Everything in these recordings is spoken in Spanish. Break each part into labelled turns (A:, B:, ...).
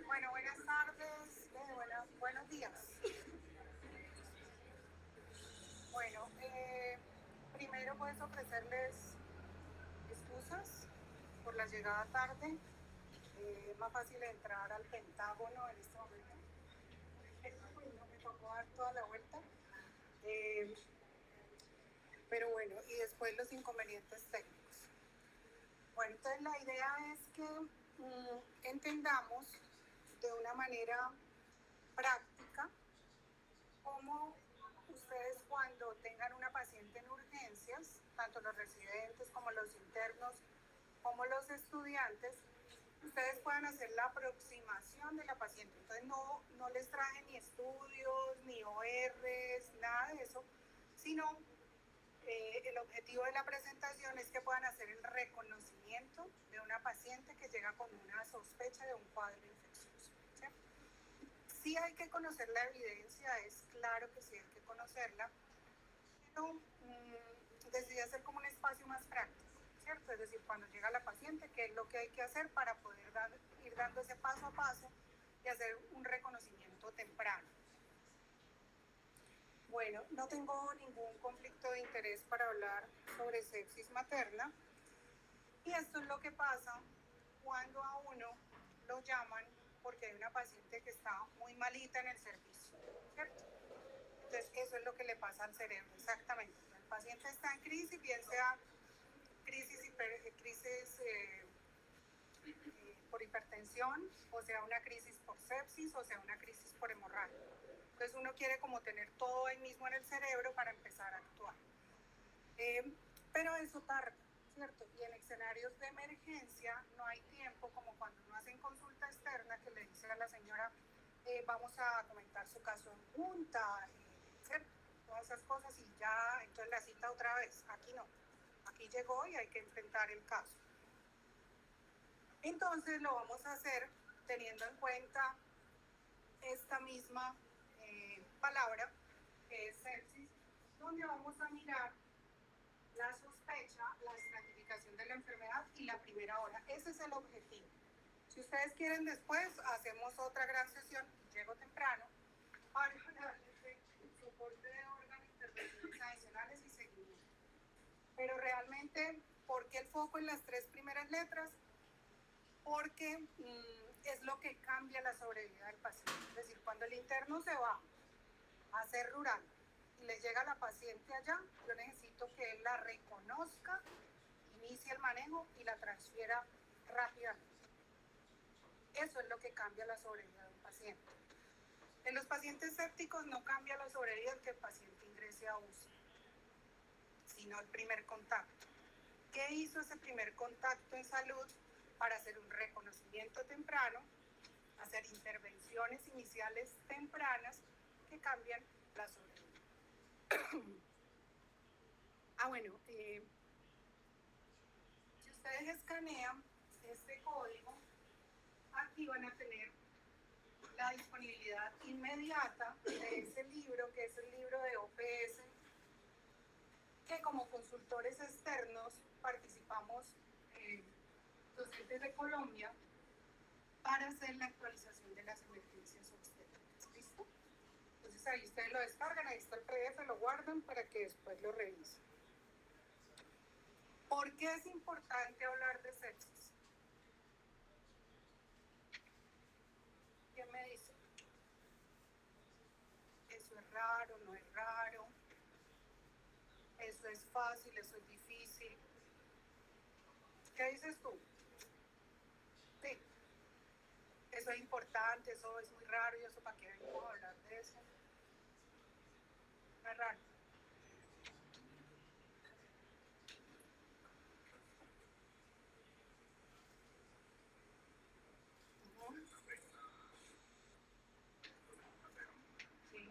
A: Bueno, buenas tardes, buenos días. Bueno, primero puedes ofrecerles excusas por la llegada tarde. Es más fácil entrar al Pentágono en este momento. No me tocó dar toda la vuelta. Pero bueno, y después los inconvenientes técnicos. Bueno, entonces la idea es que entendamos de una manera práctica cómo ustedes cuando tengan una paciente en urgencias, tanto los residentes como los internos, como los estudiantes, ustedes puedan hacer la aproximación de la paciente. Entonces no les traje ni estudios, ni ORs, nada de eso, sino el objetivo de la presentación es que puedan hacer el reconocimiento de una paciente que llega con una sospecha de un cuadro infeccioso. ¿Sí? Sí hay que conocer la evidencia, es claro que sí hay que conocerla, pero decidí hacer como un espacio más práctico, ¿cierto? Es decir, cuando llega la paciente, qué es lo que hay que hacer para poder ir dando ese paso a paso y hacer un reconocimiento temprano. Bueno, no tengo ningún conflicto de interés para hablar sobre sepsis materna, y esto es lo que pasa cuando a uno lo llaman porque hay una paciente que está muy malita en el servicio, ¿cierto? Entonces eso es lo que le pasa al cerebro, exactamente. El paciente está en crisis, bien sea crisis por hipertensión, o sea una crisis por sepsis, o sea una crisis por hemorragia. Entonces uno quiere como tener todo ahí mismo en el cerebro para empezar a actuar. Pero eso tarda, ¿cierto? Y en escenarios de emergencia no hay tiempo, como cuando uno hace en consulta externa, que le dice a la señora, vamos a comentar su caso en junta, ¿cierto? Todas esas cosas, y ya, entonces la cita otra vez. Aquí no, aquí llegó y hay que enfrentar el caso. Entonces lo vamos a hacer teniendo en cuenta esta misma palabra, que es sepsis, donde vamos a mirar la sospecha, la estratificación de la enfermedad y la primera hora. Ese es el objetivo. Si ustedes quieren después, hacemos otra gran sesión, llego temprano, para darles soporte de órgano, intervenciones adicionales y seguimiento. Pero realmente, ¿por qué el foco en las 3 primeras letras? Porque es lo que cambia la sobrevida del paciente. Es decir, cuando el interno se va a ser rural y le llega la paciente allá, yo necesito que él la reconozca, inicie el manejo y la transfiera rápidamente. Eso es lo que cambia la sobrevida de un paciente. En los pacientes sépticos no cambia la sobrevida que el paciente ingrese a UCI, sino el primer contacto. ¿Qué hizo ese primer contacto en salud para hacer un reconocimiento temprano, hacer intervenciones iniciales tempranas que cambian la sobrevida? Bueno, si ustedes escanean este código, aquí van a tener la disponibilidad inmediata de ese libro, que es el libro de OPS, que como consultores externos participamos docentes de Colombia para hacer la actualización de las emergencias obstétricas. ¿Listo? Entonces ahí ustedes lo descargan, ahí está el PDF, lo guardan para que después lo revisen. ¿Por qué es importante hablar de sepsis? ¿Quién me dice? ¿Eso es raro, no es raro? ¿Eso es fácil, eso es difícil? ¿Qué dices tú? Sí. Eso es importante, eso es muy raro, y eso para qué venimos a hablar de eso. No es raro. Sí.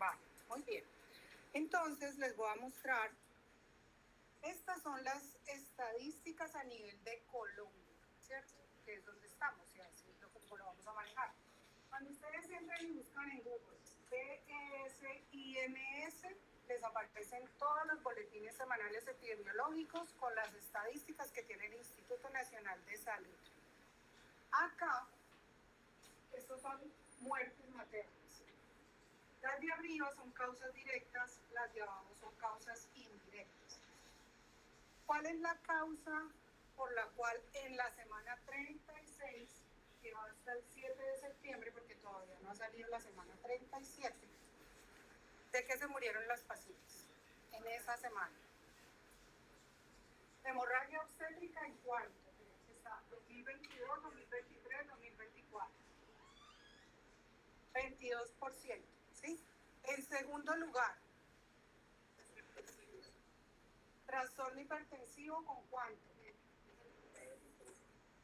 A: Va, muy bien. Entonces les voy a mostrar Estas son las estadísticas a nivel de Colombia, ¿cierto? Que es donde estamos y así es como lo vamos a manejar. Cuando ustedes entran y buscan en Google PES, INS, les aparecen todos los boletines semanales epidemiológicos con las estadísticas que tiene el Instituto Nacional de Salud. Acá, estos son muertes maternas. Las de arriba son causas directas, las de abajo son causas indirectas. ¿Cuál es la causa por la cual en la semana 36, que va hasta el 7 de septiembre, porque todavía no ha salido la semana 37, de qué se murieron las pacientes en esa semana? Hemorragia obstétrica, ¿en cuánto? Está 2022, 2023, 2024. 22%, ¿sí? En segundo lugar, trastorno hipertensivo, ¿con cuánto?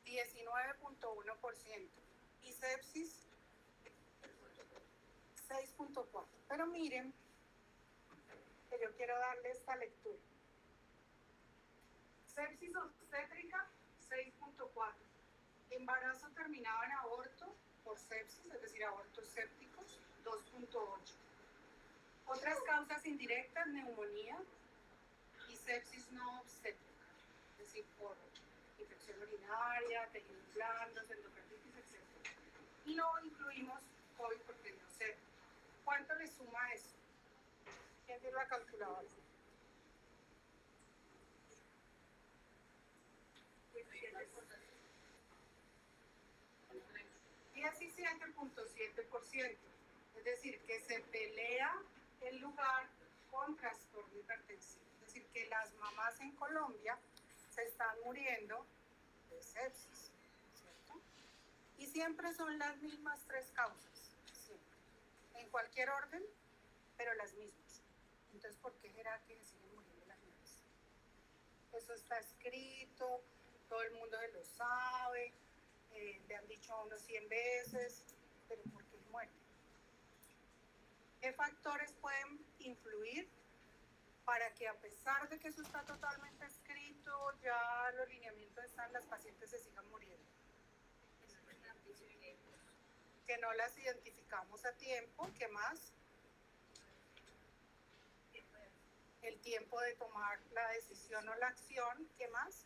A: 19.1%. Y sepsis, 6.4%. Pero miren, que yo quiero darle esta lectura. Sepsis obstétrica, 6.4%. Embarazo terminado en aborto por sepsis, es decir, abortos sépticos, 2.8%. Otras causas indirectas, neumonía y sepsis no obstétrica, es decir, por infección urinaria, tejidos blandos, endocarditis, etc. Y no incluimos COVID porque no sé. ¿Cuánto le suma eso? ¿Quién tiene la calculadora? 17.7%. Es decir, que se pelea el lugar con trastorno hipertensivo. Es decir, que las mamás en Colombia se están muriendo de sepsis, ¿cierto? Y siempre son las mismas tres causas, siempre. En cualquier orden, pero las mismas. Entonces, ¿por qué será que siguen muriendo las niñas? Eso está escrito, todo el mundo se lo sabe, le han dicho a uno 100 veces, pero ¿por qué mueren? ¿Qué factores pueden influir para que, a pesar de que eso está totalmente escrito, ya los lineamientos están, las pacientes se sigan muriendo? Que no las identificamos a tiempo. ¿Qué más? El tiempo de tomar la decisión o la acción. ¿Qué más?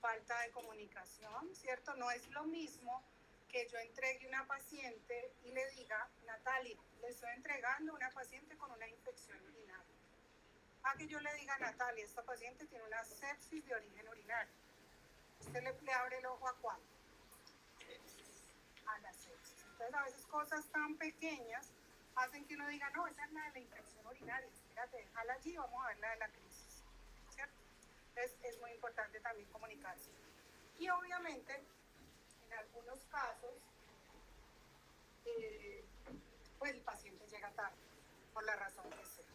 A: Falta de comunicación, ¿cierto? No es lo mismo que yo entregue una paciente y le diga, Natalia, le estoy entregando una paciente con una infección urinaria. A que yo le diga, Natalia, esta paciente tiene una sepsis de origen urinario. ¿Usted le abre el ojo a cuál? A la sepsis. Entonces, a veces cosas tan pequeñas hacen que uno diga, no, esa es la de la infección urinaria, espérate, déjala allí, vamos a ver la de la crisis, ¿cierto? Entonces, es muy importante también comunicarse. Y obviamente, en algunos casos, pues el paciente llega tarde, por la razón que sea.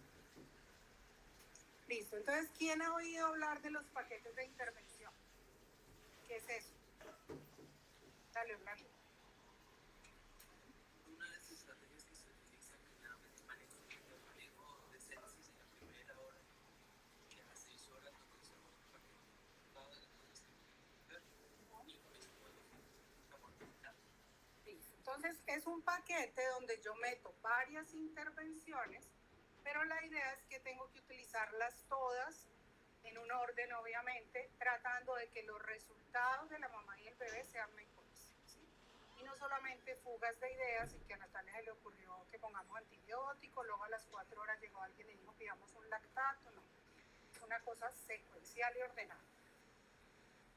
A: Listo, entonces, ¿quién ha oído hablar de los paquetes de intervención? ¿Qué es eso? Dale, Orlando.
B: Una de las estrategias que se utiliza generalmente en manejo de sepsis en la primera hora, que a las 6 horas no conocemos el paquete todas las cosas que podemos ver y con eso podemos mortalidad.
A: Entonces es un paquete donde yo meto varias intervenciones, pero la idea es que tengo que utilizarlas todas en un orden, obviamente, tratando de que los resultados de la mamá y el bebé sean mejores, ¿sí? Y no solamente fugas de ideas y que a Natalia se le ocurrió que pongamos antibióticos, luego a las 4 horas llegó alguien y dijo pidamos un lactato, no, es una cosa secuencial y ordenada.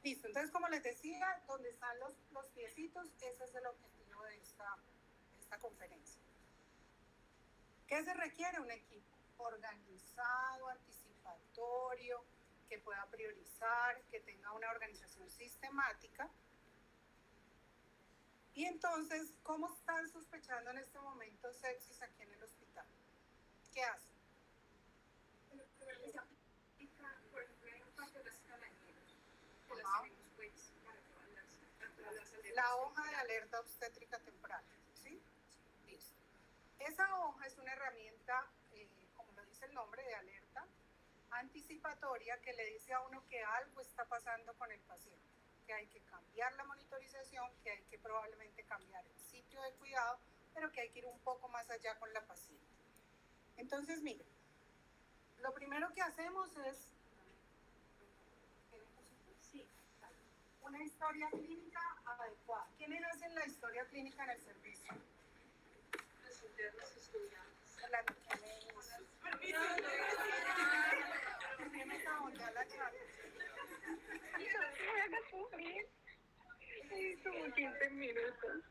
A: Listo, entonces como les decía, donde están los piecitos, ese es el objetivo de esta conferencia. ¿Qué se requiere? Un equipo organizado, anticipatorio, que pueda priorizar, que tenga una organización sistemática. Y entonces, ¿cómo están sospechando en este momento sepsis aquí en el hospital? ¿Qué hacen? La hoja de alerta obstétrica temprana, ¿sí? Listo. Esa hoja es una herramienta, como lo dice el nombre, de alerta anticipatoria que le dice a uno que algo está pasando con el paciente, que hay que cambiar la monitorización, que hay que probablemente cambiar el sitio de cuidado, pero que hay que ir un poco más allá con la paciente. Entonces, miren, lo primero que hacemos es una historia clínica adecuada. ¿Quiénes hacen la historia clínica en el servicio?
C: Los internos estudiantes.
A: La me voltear la charla.
C: No me hagas sufrir. Como 15 minutos.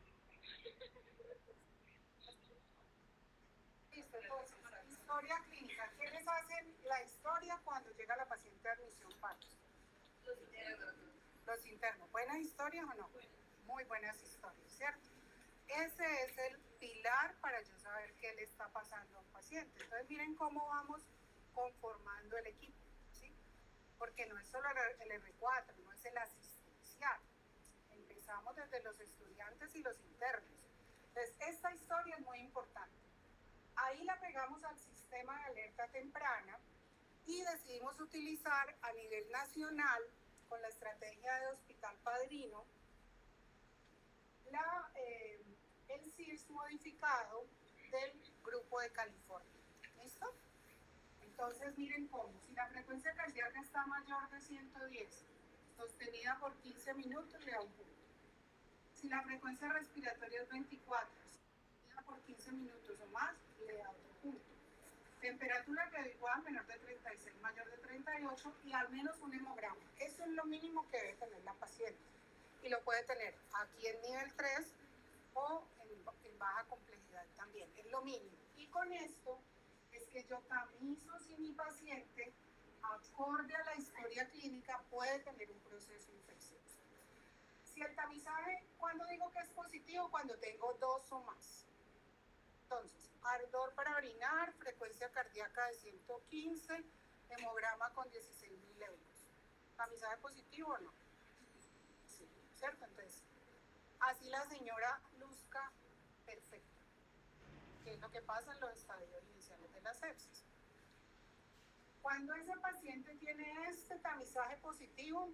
A: Listo, entonces, historia clínica. ¿Quiénes hacen la historia cuando llega la paciente a admisión parto?
C: Los internos.
A: Los internos. ¿Buenas historias o no? Muy buenas historias, ¿cierto? Ese es el pilar para yo saber qué le está pasando a un paciente. Entonces, miren cómo vamos conformando el equipo, ¿sí? Porque no es solo el R4, no es el asistencial. Empezamos desde los estudiantes y los internos. Entonces, esta historia es muy importante. Ahí la pegamos al sistema de alerta temprana y decidimos utilizar a nivel nacional, con la estrategia de Hospital Padrino, el CIRS modificado del Grupo de California. ¿Listo? Entonces, miren cómo. Si la frecuencia cardíaca está mayor de 110, sostenida por 15 minutos, le da un punto. Si la frecuencia respiratoria es 24, sostenida por 15 minutos o más, le da otro punto. Temperatura adecuada menor de 36, mayor de 38 y al menos un hemograma. Eso es lo mínimo que debe tener la paciente. Y lo puede tener aquí en nivel 3 o en baja complejidad también. Es lo mínimo. Y con esto es que yo tamizo si mi paciente, acorde a la historia clínica, puede tener un proceso infeccioso. Si el tamizaje, ¿cuándo digo que es positivo? Cuando tengo 2 o más. Entonces, ardor para orinar, frecuencia cardíaca de 115, hemograma con 16.000 euros. ¿Tamizaje positivo o no? Sí, ¿cierto? Entonces, así la señora luzca perfecta. ¿Qué es lo que pasa en los estadios iniciales de la sepsis? Cuando ese paciente tiene este tamizaje positivo,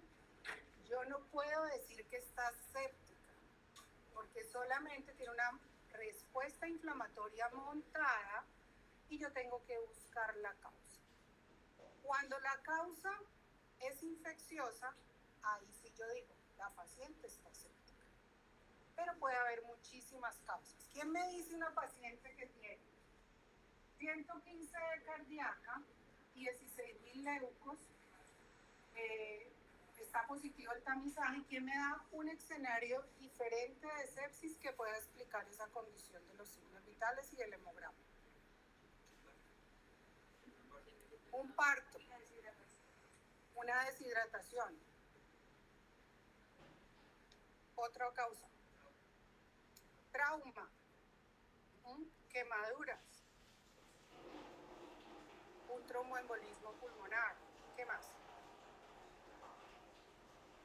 A: yo no puedo decir que está séptica, porque solamente tiene una respuesta inflamatoria montada y yo tengo que buscar la causa. Cuando la causa es infecciosa, ahí sí yo digo, la paciente está séptica. Pero puede haber muchísimas causas. ¿Quién me dice una paciente que tiene 115 de cardíaca, 16.000 leucos, está positivo el tamizaje? ¿Quién me da un escenario diferente de sepsis que pueda explicar esa condición de los signos vitales y el hemograma? Un parto, una deshidratación. Otra causa, trauma, quemaduras, un tromboembolismo pulmonar. ¿Qué más?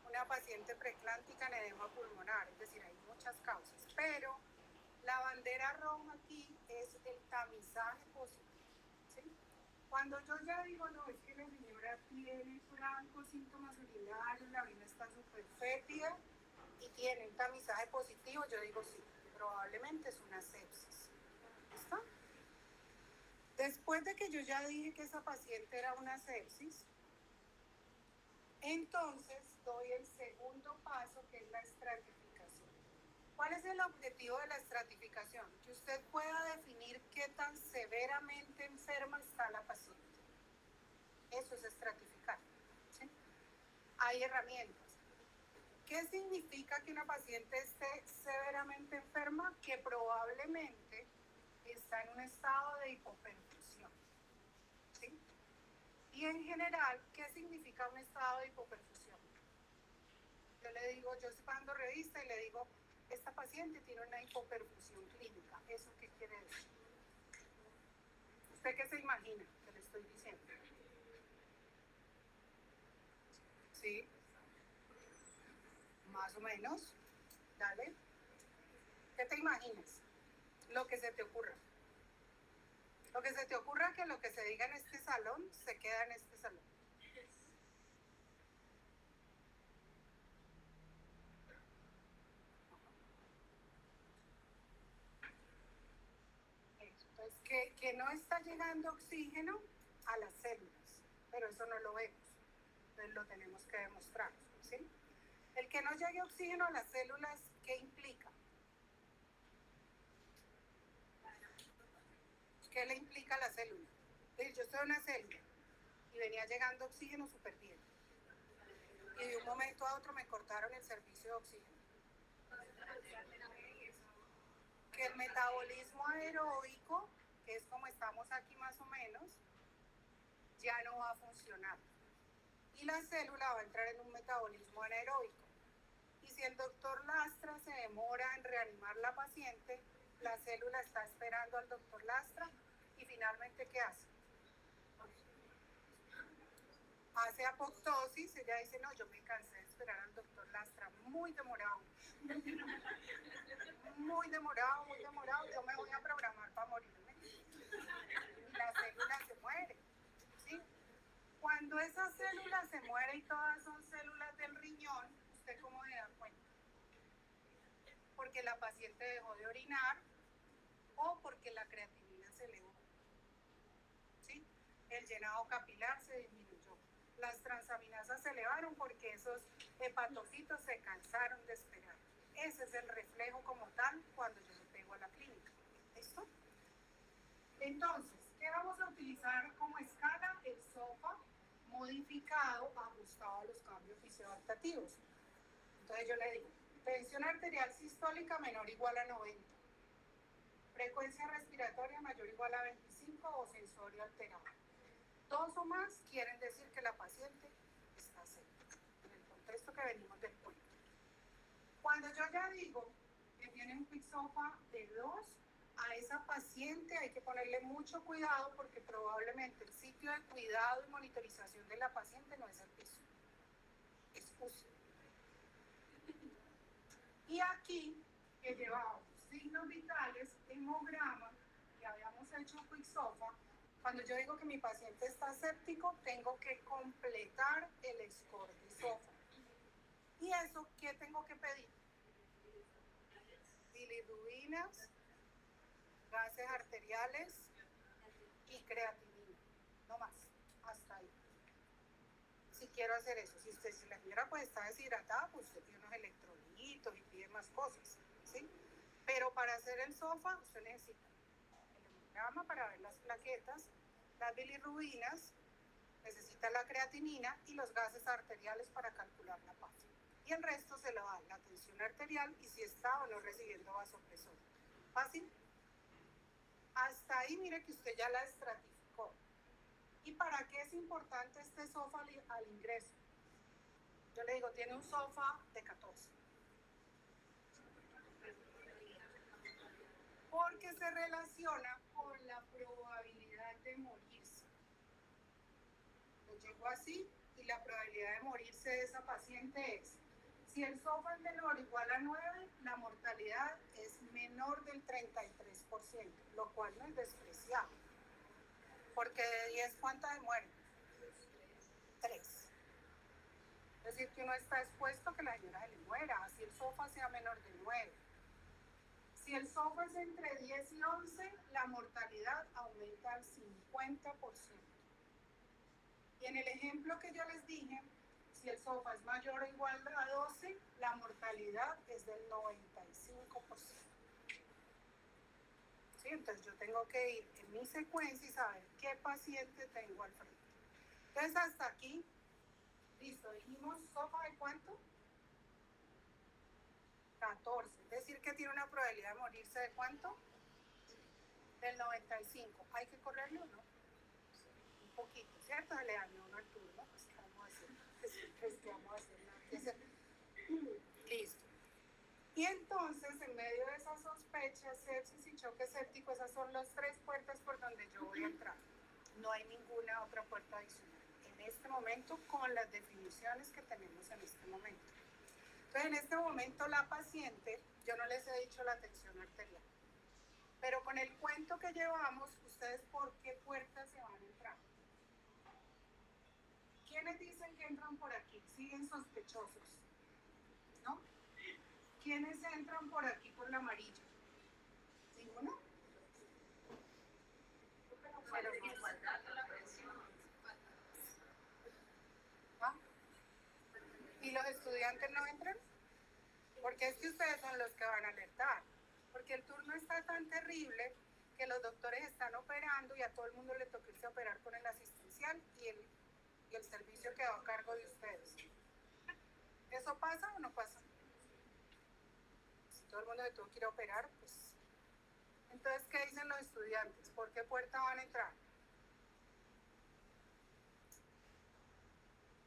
A: Una paciente preeclántica en edema pulmonar, es decir, hay muchas causas, pero la bandera roja aquí es el tamizaje positivo, ¿sí? Cuando yo ya digo, no, es que la señora tiene francos síntomas urinarios, la orina está súper fétida y tiene un tamizaje positivo, yo digo sí, probablemente es una sepsis. ¿Listo? Después de que yo ya dije que esa paciente era una sepsis, entonces doy el segundo paso, que es la estratificación. ¿Cuál es el objetivo de la estratificación? Que usted pueda definir qué tan severamente enferma está la paciente. Eso es estratificar, ¿sí? Hay herramientas. ¿Qué significa que una paciente esté severamente enferma? Que probablemente está en un estado de hipoperfusión, ¿sí? Y en general, ¿qué significa un estado de hipoperfusión? Yo le digo, yo expando revista y le digo, esta paciente tiene una hipoperfusión clínica. ¿Eso qué quiere decir? ¿Usted qué se imagina que le estoy diciendo? ¿Sí? Más o menos. Dale. ¿Qué te imaginas? Lo que se te ocurra. Lo que se te ocurra que lo que se diga en este salón, se queda en este salón. Entonces, que no está llegando oxígeno a las células, pero eso no lo vemos, entonces lo tenemos que demostrar, ¿sí? El que no llegue oxígeno a las células, ¿qué implica? ¿Qué le implica a la célula? Yo soy una célula y venía llegando oxígeno súper bien, y de un momento a otro me cortaron el servicio de oxígeno. Que el metabolismo aeróbico, que es como estamos aquí más o menos, ya no va a funcionar. Y la célula va a entrar en un metabolismo anaeróbico. Y si el doctor Lastra se demora en reanimar la paciente, la célula está esperando al doctor Lastra y finalmente, ¿qué hace? Hace apoptosis, ella dice, no, yo me cansé de esperar al doctor Lastra, muy demorado, yo me voy a programar para morirme. Y la célula se muere, ¿sí? Cuando esa célula se muere y todas son células del riñón, ¿usted cómo se da cuenta? Porque la paciente dejó de orinar o porque la creatinina se elevó, ¿sí? El llenado capilar se disminuyó. Las transaminasas se elevaron porque esos hepatocitos se cansaron de esperar. Ese es el reflejo como tal cuando yo lo tengo a la clínica. ¿Listo? Entonces, ¿qué vamos a utilizar como escala? El SOFA modificado, ajustado a los cambios fisioadaptativos. Entonces yo le digo, tensión arterial sistólica menor o igual a 90. Frecuencia respiratoria mayor o igual a 25 o sensorio alterado. 2 o más quieren decir que la paciente está séptica, en el contexto que venimos del cuento. Cuando yo ya digo que tiene un PIC-SOFA de 2, a esa paciente hay que ponerle mucho cuidado porque probablemente el sitio de cuidado y monitorización de la paciente no es el piso, es UCI. Y aquí, que llevamos signos vitales, hemograma, y habíamos hecho PIC-SOFA, cuando yo digo que mi paciente está séptico, tengo que completar el score de SOFA. ¿Y eso qué tengo que pedir? Bilirrubinas, gases arteriales y creatinina. No más, hasta ahí. Si quiero hacer eso, si la señora pues está deshidratada, pues usted pide unos electrolitos y pide más cosas, ¿sí? Pero para hacer el SOFA, usted necesita el hemograma para ver las plaquetas, las bilirrubinas, necesita la creatinina y los gases arteriales para calcular la PAF. Y el resto se le da la tensión arterial y si está o no recibiendo vasopresor. ¿Fácil? Hasta ahí mire que usted ya la estratificó. ¿Y para qué es importante este SOFA al ingreso? Yo le digo, tiene un SOFA de 14. Porque se relaciona con la probabilidad de morirse. Lo llego así y la probabilidad de morirse de esa paciente es, si el SOFA es menor o igual a 9, la mortalidad es menor del 33%, lo cual no es despreciable. Porque de 10, ¿cuántas mueren? 3. Es decir, que uno está expuesto a que la señora se le muera, así el SOFA sea menor de 9. Si el SOFA es entre 10 y 11, la mortalidad aumenta al 50%. Y en el ejemplo que yo les dije, si el SOFA es mayor o igual a 12, la mortalidad es del 95%. ¿Sí? Entonces yo tengo que ir en mi secuencia y saber qué paciente tengo al frente. Entonces hasta aquí, listo, dijimos SOFA de ¿cuánto? 14, es decir que tiene una probabilidad de morirse de ¿cuánto? Del 95. ¿Hay que correrlo o no? Un poquito, ¿cierto? Se le dañó uno al turno, pues ¿qué vamos a hacer? Pues ¿qué vamos a hacer? Nada que hacer. Listo. Y entonces, en medio de esas sospechas, sepsis y choque séptico, esas son las 3 puertas por donde yo voy a entrar. No hay ninguna otra puerta adicional en este momento con las definiciones que tenemos en este momento. Entonces, en este momento la paciente, yo no les he dicho la tensión arterial. Pero con el cuento que llevamos, ¿ustedes por qué puerta se van a entrar? ¿Quiénes dicen que entran por aquí? Siguen sospechosos, ¿no? ¿Quiénes entran por aquí por la amarilla? ¿Ninguno? Pero ¿Ah? ¿Y los estudiantes no entran? Porque es que ustedes son los que van a alertar. Porque el turno está tan terrible que los doctores están operando y a todo el mundo le toca irse a operar con el asistencial y el servicio quedó a cargo de ustedes. ¿Eso pasa o no pasa? Si todo el mundo le tuvo que ir a operar, pues... Entonces, ¿qué dicen los estudiantes? ¿Por qué puerta van a entrar?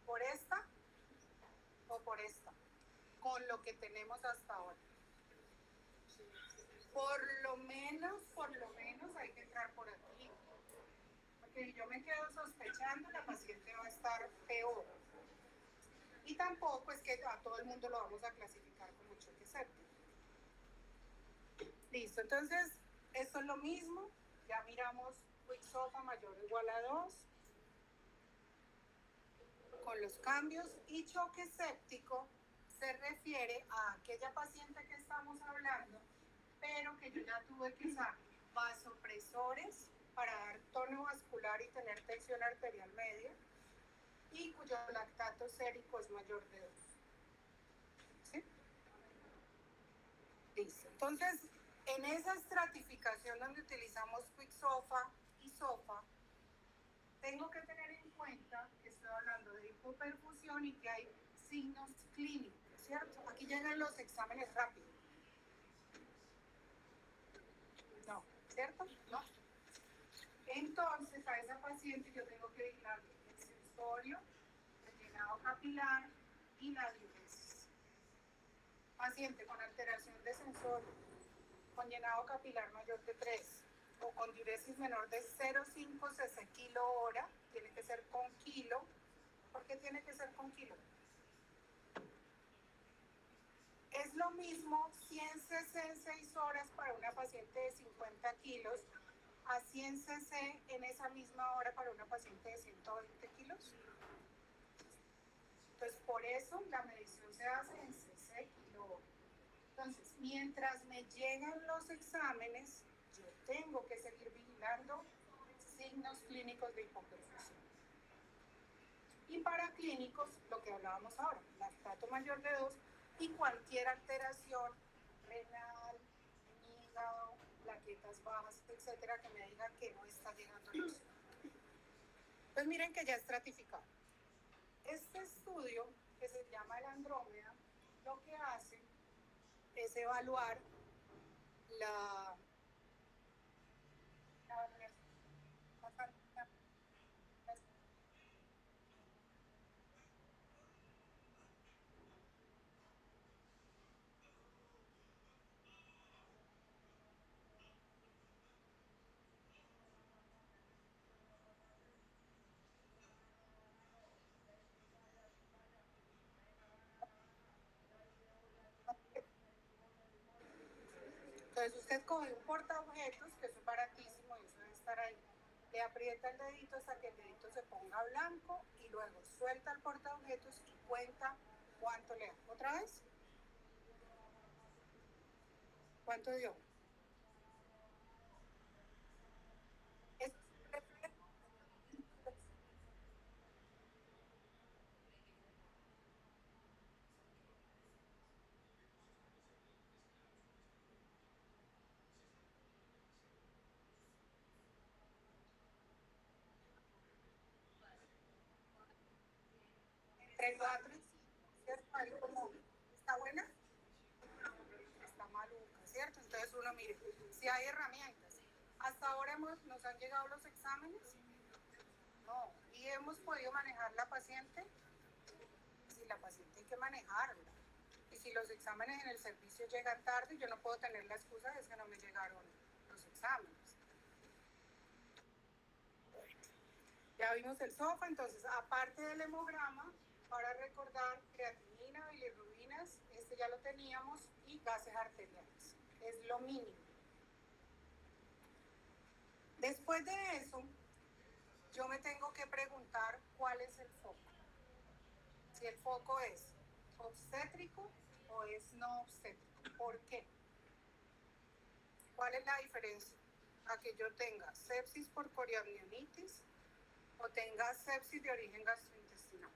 A: ¿Por esta o por esta? Con lo que tenemos hasta ahora. Por lo menos hay que entrar por aquí. Porque si yo me quedo sospechando, la paciente va a estar peor. Y tampoco es que a todo el mundo lo vamos a clasificar como choque séptico. Listo, entonces, esto es lo mismo. Ya miramos quick SOFA mayor o igual a 2. Con los cambios. Y choque séptico se refiere a aquella paciente que estamos hablando, pero que yo ya tuve que usar vasopresores para dar tono vascular y tener tensión arterial media, y cuyo lactato sérico es mayor de 2. ¿Sí? Listo. Entonces, en esa estratificación donde utilizamos quick SOFA y SOFA, tengo que tener en cuenta que estoy hablando de hipoperfusión y que hay signos clínicos, ¿cierto? Aquí llegan los exámenes rápidos. No, ¿cierto? No. Entonces, a esa paciente yo tengo que vigilar el sensorio, el llenado capilar y la diuresis. Paciente con alteración de sensorio, con llenado capilar mayor de 3 o con diuresis menor de 0,5 cc kilo hora, tiene que ser con kilo. ¿Por qué tiene que ser con kilo? Es lo mismo 100 cc en 6 horas para una paciente de 50 kilos a 100 cc en esa misma hora para una paciente de 120 kilos. Entonces, por eso la medición se hace en cc kilo hora. Entonces, mientras me llegan los exámenes, yo tengo que seguir vigilando signos clínicos de hipoperfusión. Y para clínicos, lo que hablábamos ahora, lactato mayor de 2 y cualquier alteración renal, hígado, plaquetas bajas, etcétera, que me digan que no está llegando luz. Pues miren que ya es estratificado. Este estudio, que se llama el Andrómeda, lo que hace es evaluar la Entonces usted coge un portaobjetos, que es baratísimo y eso debe estar ahí, le aprieta el dedito hasta que el dedito se ponga blanco y luego suelta el portaobjetos y cuenta cuánto le da. ¿Otra vez? ¿Cuánto dio? Es entre 4 y 5, ¿cierto? Ahí como, ¿está buena? Está maluca, ¿cierto? Entonces uno mire, si hay herramientas. Hasta ahora nos han llegado los exámenes, no, y hemos podido manejar la paciente. Si la paciente hay que manejarla, y si los exámenes en el servicio llegan tarde, yo no puedo tener la excusa de que no me llegaron los exámenes. Ya vimos el SOFA, entonces aparte del hemograma, para recordar creatinina, bilirrubinas, este ya lo teníamos, y gases arteriales, es lo mínimo. Después de eso, yo me tengo que preguntar cuál es el foco. Si el foco es obstétrico o es no obstétrico. ¿Por qué? ¿Cuál es la diferencia? A que yo tenga sepsis por coriamnionitis o tenga sepsis de origen gastrointestinal.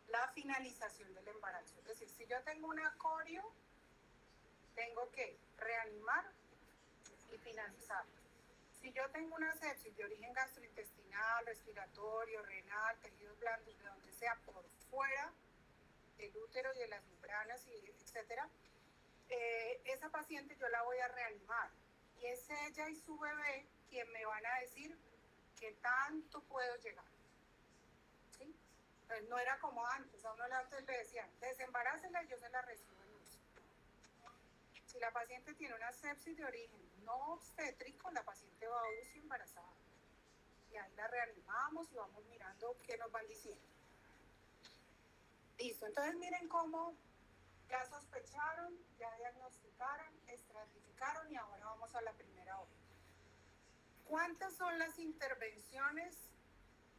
A: La finalización del embarazo. Es decir, si yo tengo una corio, tengo que reanimar y finalizar. Si yo tengo una sepsis de origen gastrointestinal, respiratorio, renal, tejidos blandos, de donde sea, por fuera del útero y de las membranas, etcétera, esa paciente yo la voy a reanimar. Y es ella y su bebé quien me van a decir qué tanto puedo llegar. ¿Sí? Entonces, no era como antes. A uno antes le decían, desembarácela y yo se la recibo en UCI. Si la paciente tiene una sepsis de origen no obstétrico, la paciente va a UCI embarazada. Y ahí la reanimamos y vamos mirando qué nos van diciendo. Listo, entonces miren cómo ya sospecharon, ya diagnosticaron, estratificaron y ahora vamos a la primera hora. ¿Cuántas son las intervenciones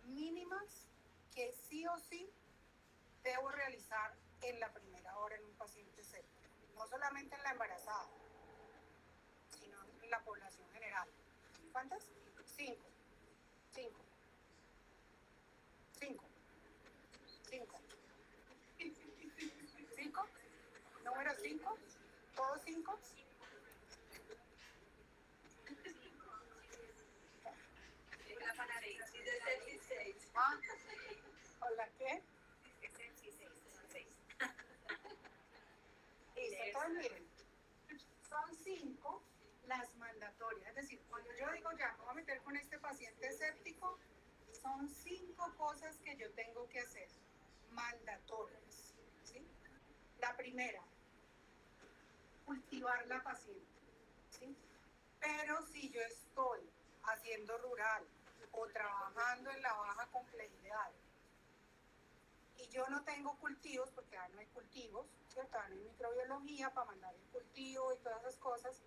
A: mínimas que sí o sí debo realizar en la primera hora en un paciente séptico? No solamente en la embarazada, sino en la población general. ¿Cuántas? 5. 5. 5. 5. 5. Número 5. ¿Todos 5? Ah, ¿hola qué? Listo, entonces miren, son 5 las mandatorias. Es decir, cuando yo digo ya, me voy a meter con este paciente séptico, son 5 cosas que yo tengo que hacer, mandatorias. ¿Sí? La primera, cultivar la paciente. ¿Sí? Pero si yo estoy haciendo rural o trabajando en la baja complejidad y yo no tengo cultivos, porque no hay cultivos, ¿cierto? No hay microbiología para mandar el cultivo y todas esas cosas,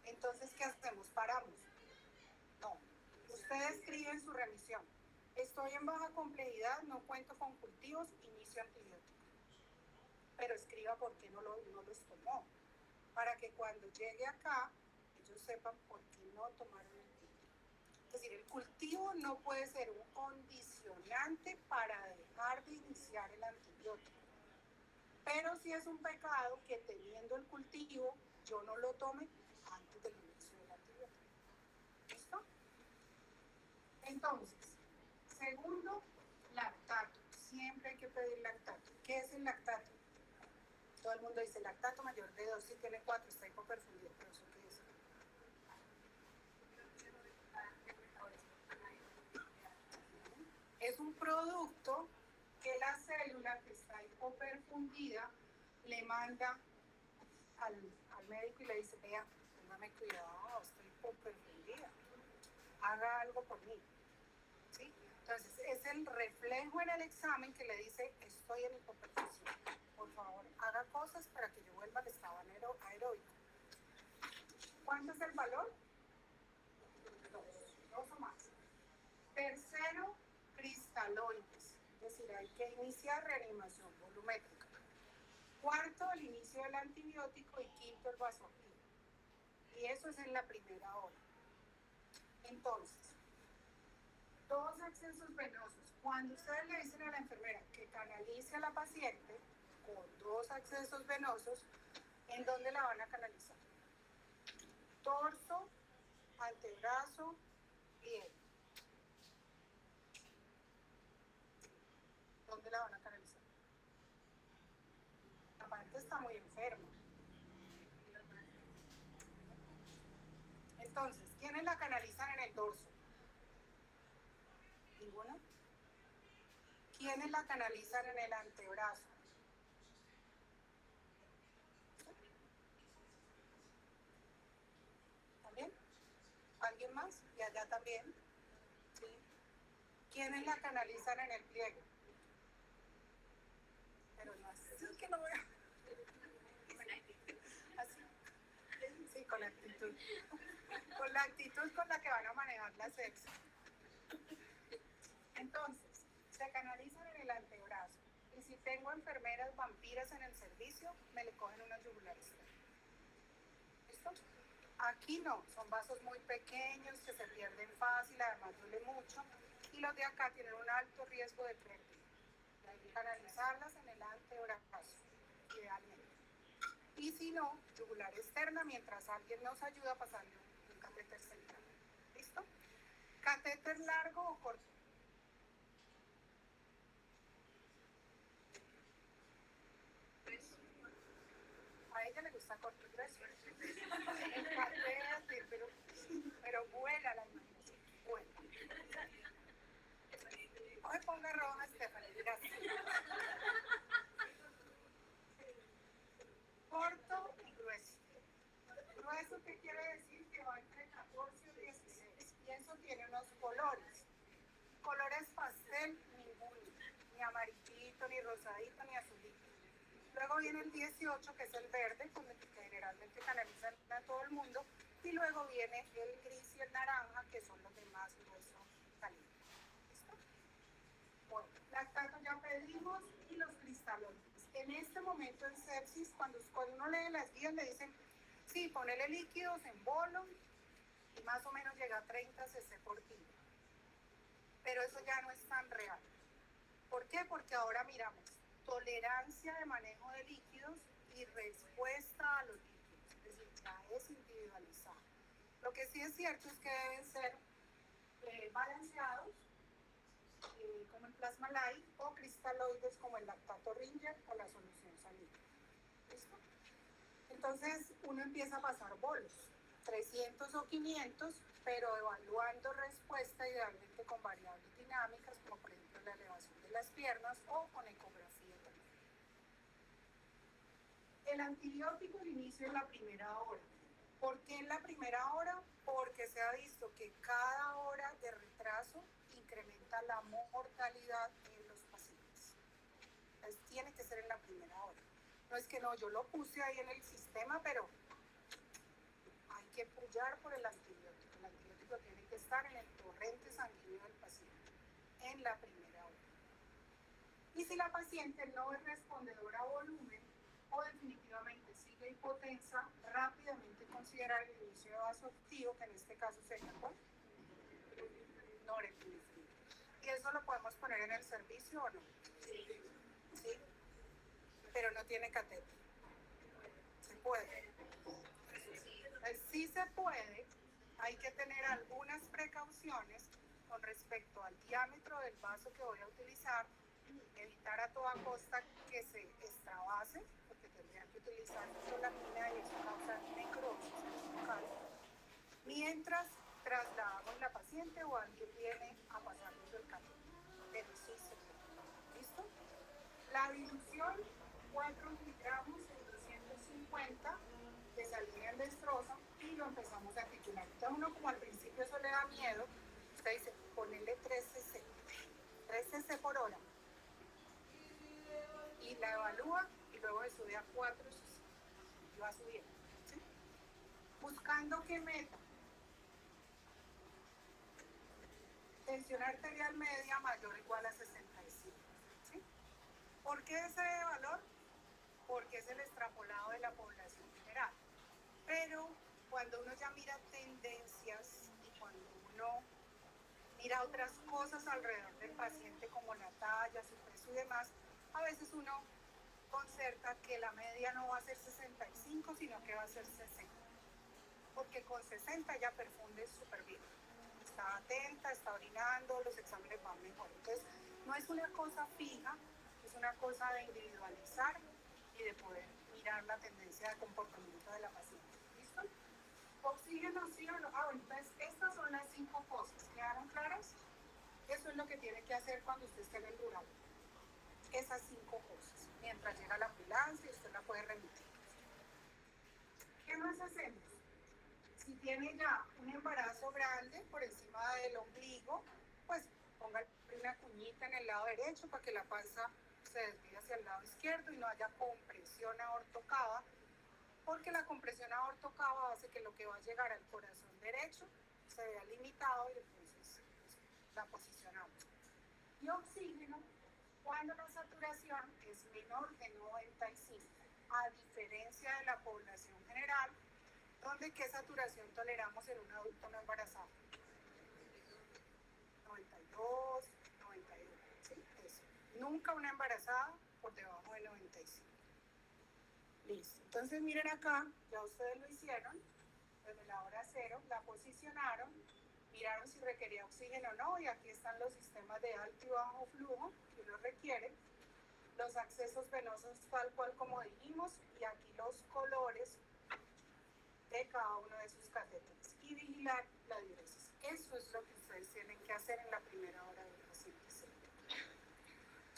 A: entonces ¿qué hacemos? Paramos. No, usted escribe en su remisión, estoy en baja complejidad, no cuento con cultivos, inicio antibiótico. Pero escriba por qué no los tomó, para que cuando llegue acá ellos sepan por qué no tomaron el cultivo. Es decir, el cultivo no puede ser un condicionante para dejar de iniciar el antibiótico. Pero sí es un pecado que teniendo el cultivo yo no lo tome antes del inicio del antibiótico. ¿Listo? Entonces, segundo, lactato. Siempre hay que pedir lactato. ¿Qué es el lactato? Todo el mundo dice lactato mayor de 2, si tiene 4, está hipoperfundido, pero ¿eso qué es? Es un producto que la célula que está hipoperfundida le manda al médico y le dice, vea, póngame cuidado, estoy hipoperfundida, haga algo por mí. ¿Sí? Entonces, es el reflejo en el examen que le dice, estoy en hipoperfusión. Por favor, haga cosas para que yo vuelva al estado aeróbico. ¿Cuánto es el valor? 2 o más. Tercero, cristaloides, es decir, hay que iniciar reanimación volumétrica. Cuarto, el inicio del antibiótico y quinto, el vasoactivo. Y eso es en la primera hora. Entonces, 2 accesos venosos. Cuando ustedes le dicen a la enfermera que canalice a la paciente con 2 accesos venosos, ¿en dónde la van a canalizar? Torso, antebrazo, piel. ¿Dónde la van a canalizar? La paciente está muy enferma. Entonces, ¿quiénes la canalizan en el dorso? ¿Ninguna? ¿Quiénes la canalizan en el antebrazo? ¿También? ¿Alguien más? Y allá también. ¿Sí? ¿Quiénes la canalizan en el pliegue? Pero no así que no veo. Así. Sí, con actitud. Con la actitud con la que van a manejar la sepsis. Entonces, se canalizan en el antebrazo. Y si tengo enfermeras vampiras en el servicio, me le cogen unos yugulares. ¿Listo? Aquí no, son vasos muy pequeños que se pierden fácil, además duele mucho. Y los de acá tienen un alto riesgo de pérdida. Hay que canalizarlas en el antebrazo, idealmente. Y si no, yugular externa, mientras alguien nos ayuda a pasarle un catéter central. ¿Listo? Catéter largo o corto. A ella le gusta corto y grueso. El catéter, pero vuela la imaginación. Vuela. No me ponga roja, Stephanie, gracias. Corto y grueso. Grueso, ¿qué quiere decir? Que va entre 14 y 16. Y eso tiene unos colores. Colores pastel, ninguno. Ni amarillito, ni rosadito, ni azulito. Luego viene el 18, que es el verde, con el que generalmente canalizan a todo el mundo. Y luego viene el gris y el naranja, que son los de más grueso calibre. ¿Listo? Bueno, lactato ya pedimos y los cristaloides. En este momento en sepsis, cuando uno lee las guías, le dicen, sí, ponele líquidos en bolo y más o menos llega a 30 cc por kilo. Pero eso ya no es tan real. ¿Por qué? Porque ahora miramos tolerancia de manejo de líquidos y respuesta a los líquidos. Es decir, ya es individualizado. Lo que sí es cierto es que deben ser balanceados, como el plasma light, o cristaloides como el lactato Ringer o la solución salina. ¿Listo? Entonces uno empieza a pasar bolos, 300 o 500, pero evaluando respuesta idealmente con variables dinámicas, como por ejemplo la elevación de las piernas o con ecografía también. El antibiótico de inicio en la primera hora. ¿Por qué en la primera hora? Porque se ha visto que cada hora de retraso incrementa la mortalidad en los pacientes. Entonces tiene que ser en la primera hora. No es que no, yo lo puse ahí en el sistema, pero hay que pullar por el antibiótico. El antibiótico tiene que estar en el torrente sanguíneo del paciente en la primera hora. Y si la paciente no es respondedora a volumen o definitivamente sigue hipotensa, rápidamente considerar el inicio de vaso activo, que en este caso sería ¿cuál? Norepinefrina. ¿Y eso lo podemos poner en el servicio o no? Sí. ¿Sí? Pero no tiene catéter. Se puede. Sí se puede. Hay que tener algunas precauciones con respecto al diámetro del vaso que voy a utilizar, evitar a toda costa que se extravase, porque tendrían que utilizar solamina y eso causa necrosis local, mientras trasladamos la paciente o alguien viene a pasarnos el camino. Pero sí se puede. ¿Listo? La dilución, 4 miligramos en 250 de salina destroza y lo empezamos a titular. Entonces uno como al principio eso le da miedo, usted dice, ponele 3 cc, 3 cc por hora. Y la evalúa y luego le sube a 4 cc. Y va subiendo. ¿Sí? Buscando qué meta. Tensión arterial media mayor o igual a 65. ¿Sí? ¿Por qué ese valor? Porque es el extrapolado de la población general. Pero cuando uno ya mira tendencias y cuando uno mira otras cosas alrededor del paciente como la talla, su peso y demás, a veces uno concerta que la media no va a ser 65, sino que va a ser 60. Porque con 60 ya perfunde súper bien. Está atenta, está orinando, los exámenes van mejor. Entonces, no es una cosa fija, es una cosa de individualizar y de poder mirar la tendencia de comportamiento de la paciente. ¿Listo? Oxígeno, sí o no. Bueno, entonces estas son las 5 cosas. ¿Quedaron claras? Eso es lo que tiene que hacer cuando usted esté en el rural. Esas 5 cosas. Mientras llega la ambulancia, usted la puede remitir. ¿Qué más hacemos? Si tiene ya un embarazo grande por encima del ombligo, pues ponga una cuñita en el lado derecho para que la panza se desvíe hacia el lado izquierdo y no haya compresión aortocava porque la compresión aorto-cava hace que lo que va a llegar al corazón derecho se vea limitado y entonces pues, la posicionamos. Y oxígeno cuando la saturación es menor de 95, a diferencia de la población general, donde ¿qué saturación toleramos en un adulto no embarazado? 92, 91, ¿sí? Eso. Nunca una embarazada por debajo de 95. Listo. Entonces miren acá, ya ustedes lo hicieron, desde la hora cero, la posicionaron, miraron si requería oxígeno o no, y aquí están los sistemas de alto y bajo flujo que uno requiere, los accesos venosos tal cual como dijimos, y aquí los colores de cada uno de sus catéteres, y vigilar la diuresis. Eso es lo que ustedes tienen que hacer en la primera hora del paciente.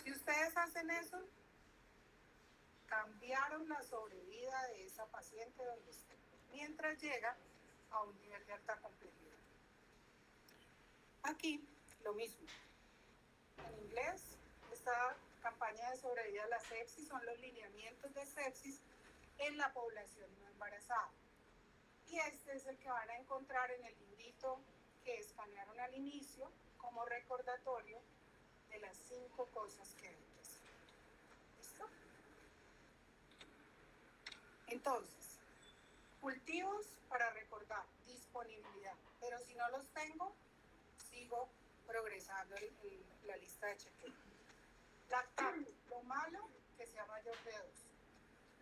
A: Si ustedes hacen eso, cambiaron la sobrevida de esa paciente donde esté, mientras llega a un nivel de alta complejidad. Aquí, lo mismo. En inglés, esta campaña de sobrevida a la sepsis son los lineamientos de sepsis en la población no embarazada. Y este es el que van a encontrar en el librito que escanearon al inicio como recordatorio de las 5 cosas que hay que hacer. ¿Listo? Entonces, cultivos para recordar, disponibilidad. Pero si no los tengo, sigo progresando en la lista de chequeo. Lactato, lo malo, que sea mayor de 2.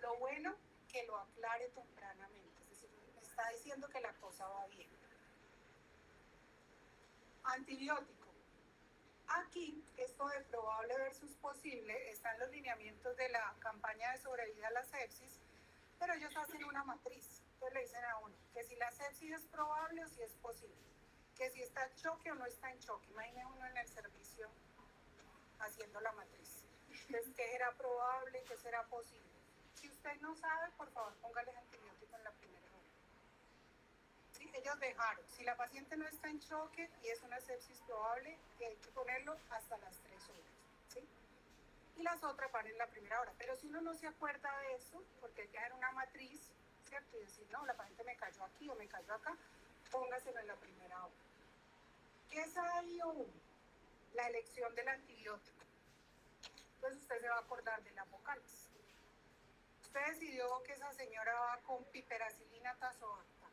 A: Lo bueno, que lo aclare tempranamente. Es decir, me está diciendo que la cosa va bien. Antibiótico. Aquí, esto de probable versus posible, están los lineamientos de la campaña de sobrevida a la sepsis, pero ellos hacen una matriz. Entonces le dicen a uno que si la sepsis es probable o si es posible, que si está en choque o no está en choque. Imagine uno en el servicio haciendo la matriz. Entonces, ¿qué será probable? ¿Qué será posible? Si usted no sabe, por favor, póngale antibiótico en la primera hora. ¿Sí? Ellos dejaron, si la paciente no está en choque y es una sepsis probable, hay que ponerlo hasta las 3 horas. ¿Sí? Y las otras van en la primera hora. Pero si uno no se acuerda de eso, porque hay que hacer una matriz, ¿cierto? Y decir, no, la paciente me cayó aquí o me cayó acá, póngaselo en la primera hora. ¿Qué es AIO1? La elección del antibiótico. Entonces usted se va a acordar de las vocales. Usted decidió que esa señora va con piperacilina tazobactam.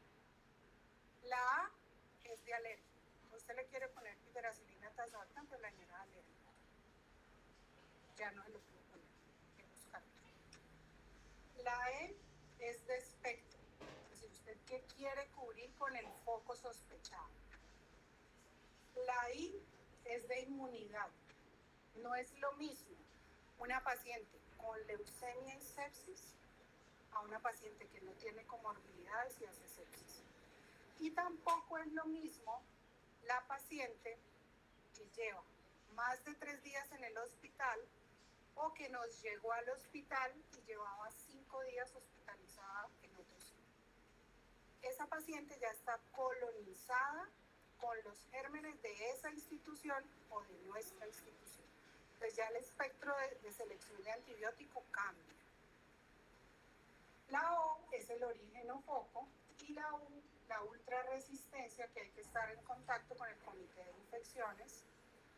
A: La A es de alergia. Usted le quiere poner piperacilina tazobactam, pues la señora es alérgica. Ya no se lo puedo poner, hay que buscar. La E es de espectro. Es decir, usted qué quiere cubrir con el foco sospechado. La I es de inmunidad. No es lo mismo una paciente con leucemia y sepsis a una paciente que no tiene comorbilidades y hace sepsis. Y tampoco es lo mismo la paciente que lleva más de 3 días en el hospital o que nos llegó al hospital y llevaba 5 días hospitalizada en otro sitio. Esa paciente ya está colonizada con los gérmenes de esa institución o de nuestra institución. Entonces ya el espectro de selección de antibiótico cambia. La O es el origen o foco y la U, la ultrarresistencia, que hay que estar en contacto con el comité de infecciones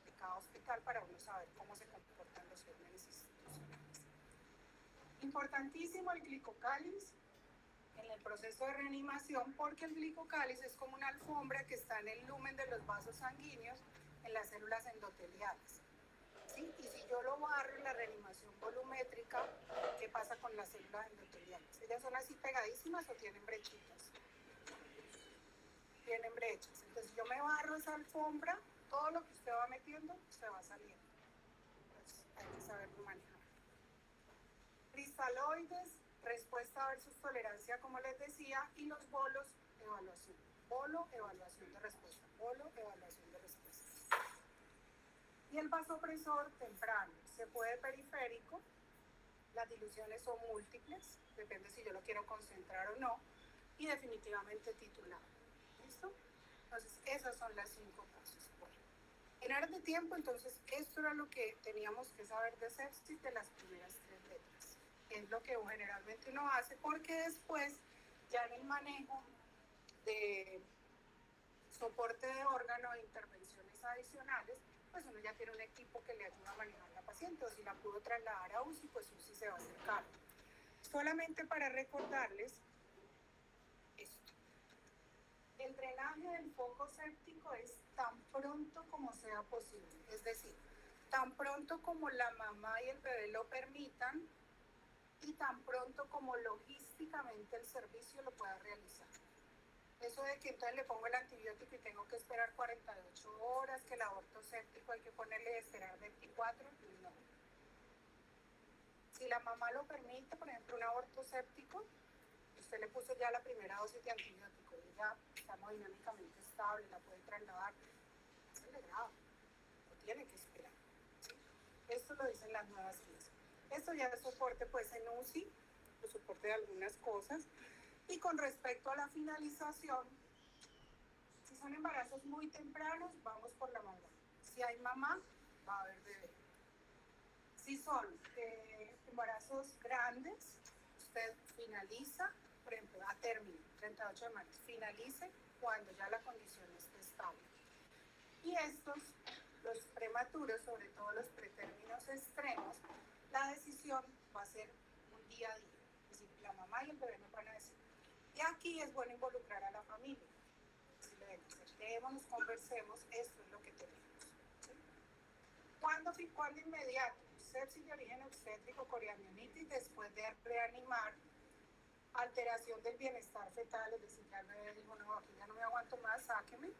A: de cada hospital para uno saber cómo se comportan los gérmenes institucionales. Importantísimo el glicocáliz en el proceso de reanimación, porque el glicocáliz es como una alfombra que está en el lumen de los vasos sanguíneos en las células endoteliales. ¿Sí? Y si yo lo barro en la reanimación volumétrica, ¿qué pasa con las células endoteliales? ¿Ellas son así pegadísimas o tienen brechitas? Tienen brechas. Entonces yo me barro esa alfombra, todo lo que usted va metiendo se va saliendo. Entonces hay que saberlo manejar. Cristaloides, respuesta versus tolerancia, como les decía, y los bolos, evaluación. Bolo, evaluación de respuesta. Bolo, evaluación de respuesta. Y el vasopresor temprano, se puede periférico, las diluciones son múltiples, depende si yo lo quiero concentrar o no, y definitivamente titular. ¿Listo? Entonces, esas son las 5 cosas. Bueno, en áreas de tiempo, entonces, esto era lo que teníamos que saber de sepsis de las primeras 3 letras. es lo que generalmente uno hace, porque después ya en el manejo de soporte de órgano e intervenciones adicionales, pues uno ya tiene un equipo que le ayuda a manejar a la paciente, o si la pudo trasladar a UCI, pues UCI se va a hacer cargo. Solamente para recordarles esto. El drenaje del foco séptico es tan pronto como sea posible, es decir, tan pronto como la mamá y el bebé lo permitan y tan pronto como logísticamente el servicio lo pueda realizar. Eso de que entonces le pongo el antibiótico y tengo que esperar 48 horas, que el aborto séptico hay que ponerle esperar 24, no. Si la mamá lo permite, por ejemplo, un aborto séptico, usted le puso ya la primera dosis de antibiótico y ya está hemodinámicamente estable, la puede trasladar, se le graba, no tiene que esperar. ¿Sí? Esto lo dicen las nuevas guías. Esto ya es soporte pues en UCI, el soporte de algunas cosas. Y con respecto a la finalización, si son embarazos muy tempranos, vamos por la mamá. Si hay mamá, va a haber bebé. Si son embarazos grandes, usted finaliza, por ejemplo, a término, 38 semanas, finalice cuando ya la condición esté estable. Y estos, los prematuros, sobre todo los pretérminos extremos, la decisión va a ser un día a día. Es decir, la mamá y el bebé nos van a decir. Y aquí es bueno involucrar a la familia. Si le ven, sentémonos, conversemos, esto es lo que tenemos. ¿Sí? ¿Cuándo inmediato? Sepsis de origen obstétrico, coriamnionitis, después de reanimar, alteración del bienestar fetal, es decir, ya el bebé dijo, no, aquí ya no me aguanto más, sáqueme,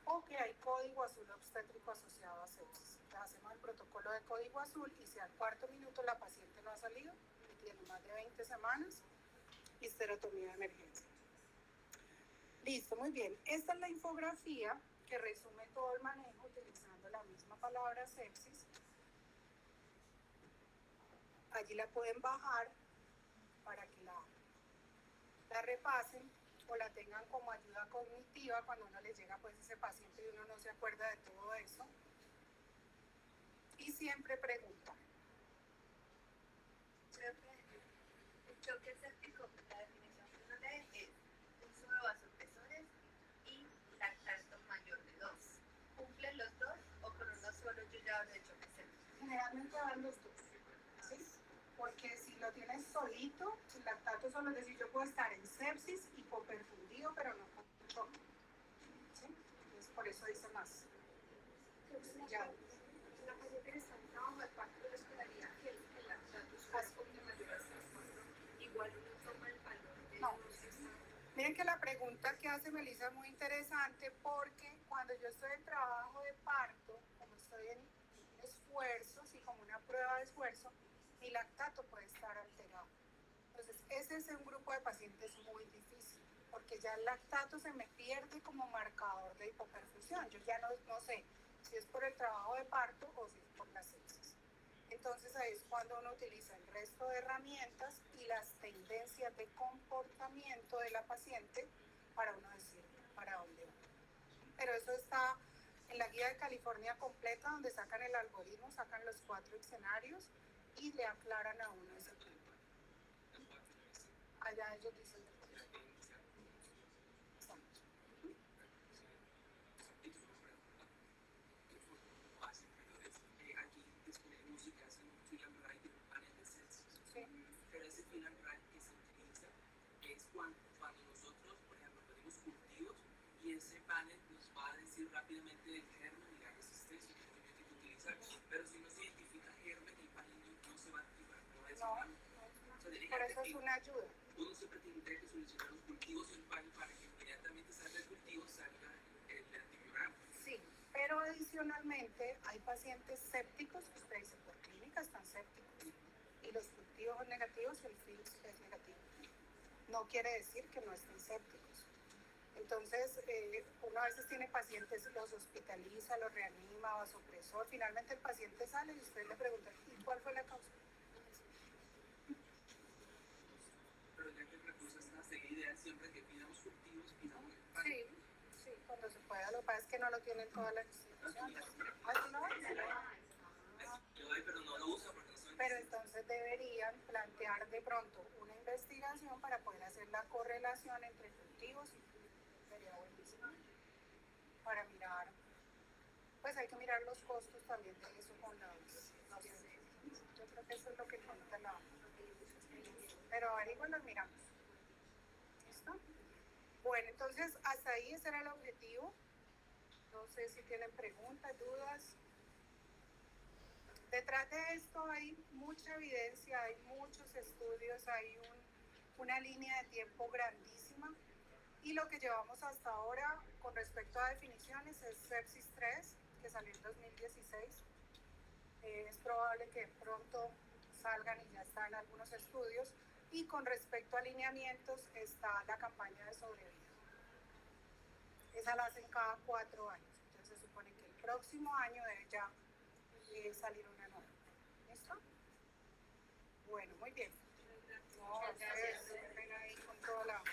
A: o que hay código azul obstétrico asociado a sepsis. Hacemos el protocolo de código azul y si al cuarto minuto la paciente no ha salido, y tiene más de 20 semanas, histerotomía de emergencia. Listo, muy bien. Esta es la infografía que resume todo el manejo utilizando la misma palabra sepsis. Allí la pueden bajar para que la repasen o la tengan como ayuda cognitiva cuando uno les llega pues ese paciente y uno no se acuerda de todo eso. Y siempre preguntan.
C: El choque séptico, la definición que uno lee es uso de vasopresores y lactato mayor de 2. ¿Cumplen los dos o con uno solo yo ya hablo de choque séptico?
A: Generalmente van los dos, ¿sí? Porque si lo tienes solito, el lactato solo, es decir, yo puedo estar en sepsis, hipoperfundido, pero no con choque, ¿sí? Entonces por eso dice más. Ya.
C: La paciente que está en trabajo de parto, yo esperaría que el lactato es de mayor a 6. Igual uno toma el valor de
A: No.
C: los estados.
A: Miren que la pregunta que hace Melissa es muy interesante porque cuando yo estoy en trabajo de parto, como estoy en esfuerzo, sí, como una prueba de esfuerzo, mi lactato puede estar alterado. Entonces, ese es un grupo de pacientes muy difícil, porque ya el lactato se me pierde como marcador de hipoperfusión. Yo ya no sé si es por el trabajo de parto o si es por la sepsis. Entonces ahí es cuando uno utiliza el resto de herramientas y las tendencias de comportamiento de la paciente para uno decir para dónde va. Pero eso está en la guía de California completa, donde sacan el algoritmo, sacan los 4 escenarios y le aclaran a uno ese punto. Allá ellos dicen
B: cuando nosotros, por ejemplo, ponemos cultivos y ese panel nos va a decir rápidamente del germen y la resistencia que tiene que utilizar. Pero si no se identifica germen, el panel no se va a activar.
A: Por eso es una ayuda.
B: Uno siempre tiene que solucionar los cultivos y el panel para que inmediatamente salga el cultivo, salga el antibiograma.
A: Sí, pero adicionalmente hay pacientes sépticos que usted dice por clínica están sépticos y los cultivos negativos y el FIX es negativo. No quiere decir que no estén sépticos. Entonces, uno a veces tiene pacientes, los hospitaliza, los reanima, vasopresor, finalmente el paciente sale y usted le pregunta, ¿y cuál fue la causa?
B: Pero ya que el recurso está seguida, siempre que pidamos cultivos, pidamos el pan.
A: Sí, sí, cuando se pueda, lo que pasa es que no lo tienen todas las instituciones. ¿Ah, sí no?
B: Yo doy, pero no lo uso porque no soy.
A: Pero entonces deberían plantear plantear de pronto una investigación para poder hacer la correlación entre cultivos y sería buenísimo. Para mirar, pues hay que mirar los costos también de eso con las, no sé, yo creo que eso es lo que cuenta la, pero averiguan, los miramos. ¿Listo? Bueno, entonces hasta ahí ese era el objetivo. No sé si tienen preguntas, dudas. Detrás de esto hay mucha evidencia, hay muchos estudios, hay una línea de tiempo grandísima y lo que llevamos hasta ahora con respecto a definiciones es Sepsis 3, que salió en 2016. Es probable que pronto salgan y ya están algunos estudios, y con respecto a alineamientos está la campaña de sobrevida. Esa la hacen cada 4 años, entonces se supone que el próximo año debe ya salir una nueva. ¿Listo? Bueno, muy bien. No, ustedes ven ahí con toda la